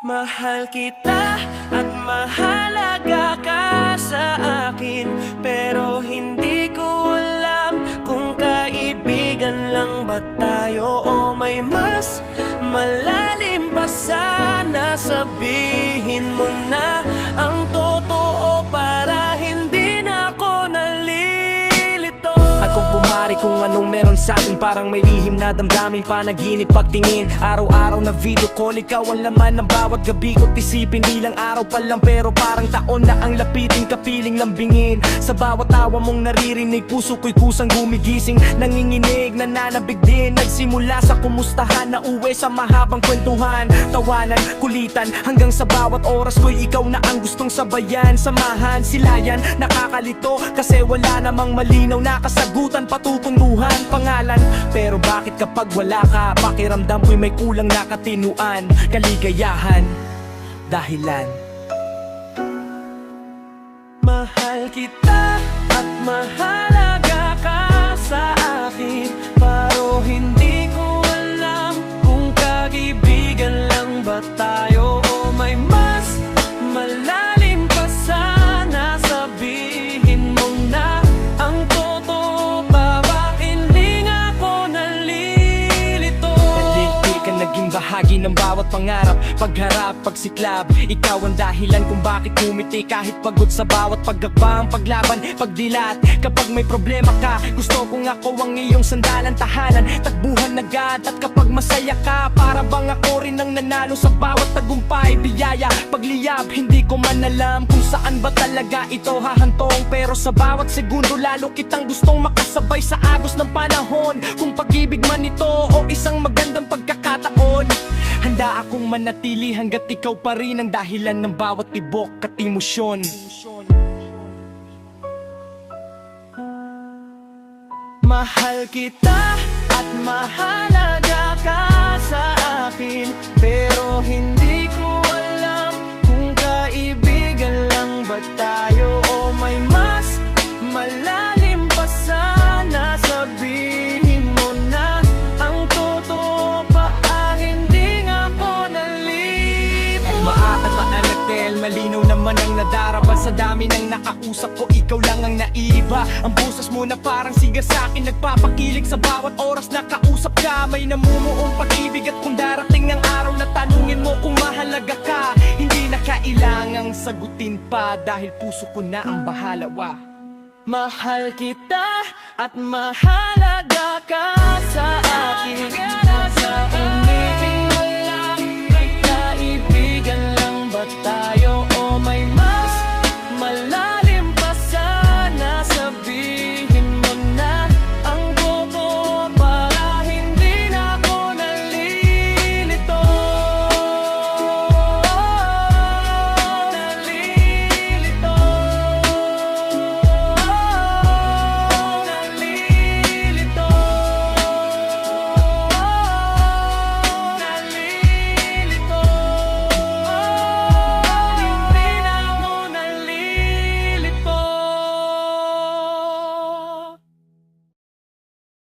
Mahal kita at mahalaga ka sa akin, pero hindi ko alam kung kaibigan lang ba tayo o may mas malalim pa. Sana sabihin mo na ang totoo para hindi na ako nalilito. At kung pumari kung anong meron sa atin, parang may lihim na damdamin, panaginip pagtingin, araw-araw na video call, ikaw ang laman ng bawat gabi ko't isipin. Ilang araw pa lang pero parang taon na ang lapitin, kapiling lambingin. Sa bawat tawa mong naririnig, puso ko'y kusang gumigising, nanginginig, nananabig din. Nagsimula sa kumustahan, na uwi sa mahabang kwentuhan, tawanan, kulitan, hanggang sa bawat oras ko'y ikaw na ang gustong sabayan, samahan, silayan. Nakakalito kasi wala namang malinaw na kasagutan, patutunguhan, pangalan. Pero bakit kapag wala ka, pakiramdam ko'y may kulang na katinuan, kaligayahan, dahilan. Mahal kita at mahalaga ka sa akin, pero hindi ko alam kung kaibigan lang ba tayo o may mas malalim pa. Sana sabihin mo na ang totoo para hindi nga ako nalilito. Naliliti ka, naging bahagi ng bawat pangarap, pagharap, pagsiklab. Ikaw ang dahilan kung bakit kumiti kahit pagod sa bawat paggabang, paglaban, pagdilat. Kapag may problema ka, gusto kong ako ang iyong sandalan, tahanan, tagbuhan agad. At kapag masaya ka, para bang ako rin ang nanalo sa bawat tagumpay, biyaya, pagliyab. Hindi ko man alam kung saan ba talaga ito hahantong, pero sa bawat segundo lalo kitang gustong makasabay sa agos ng panahon. Kung pag-ibig man ito o isang magandang pagkakataon, handa akong manatili hanggat ikaw pa rin ang dahilan ng bawat tibok at emosyon. Mahal kita at mahalaga ka sa akin, pero hindi ko alam kung kaibigan lang ba tayo o may mas malalim pa. Sana sabihin mo na ang totoo pa, hindi nga ako nalilito. Maat at maanatel, malinaw naman ang nadarama sa dami ng nakausap ko, ikaw lang ang naiiba. Ang boses mo na parang siga sa akin, nagpapakilig sa bawat oras na kausap ka. May namumuong pag-ibig at kung darating ang araw na tanungin mo kung mahalaga ka, hindi na kailangang sagutin pa dahil puso ko na ang bahala. Mahal kita at mahalaga ka sa akin, sa umibig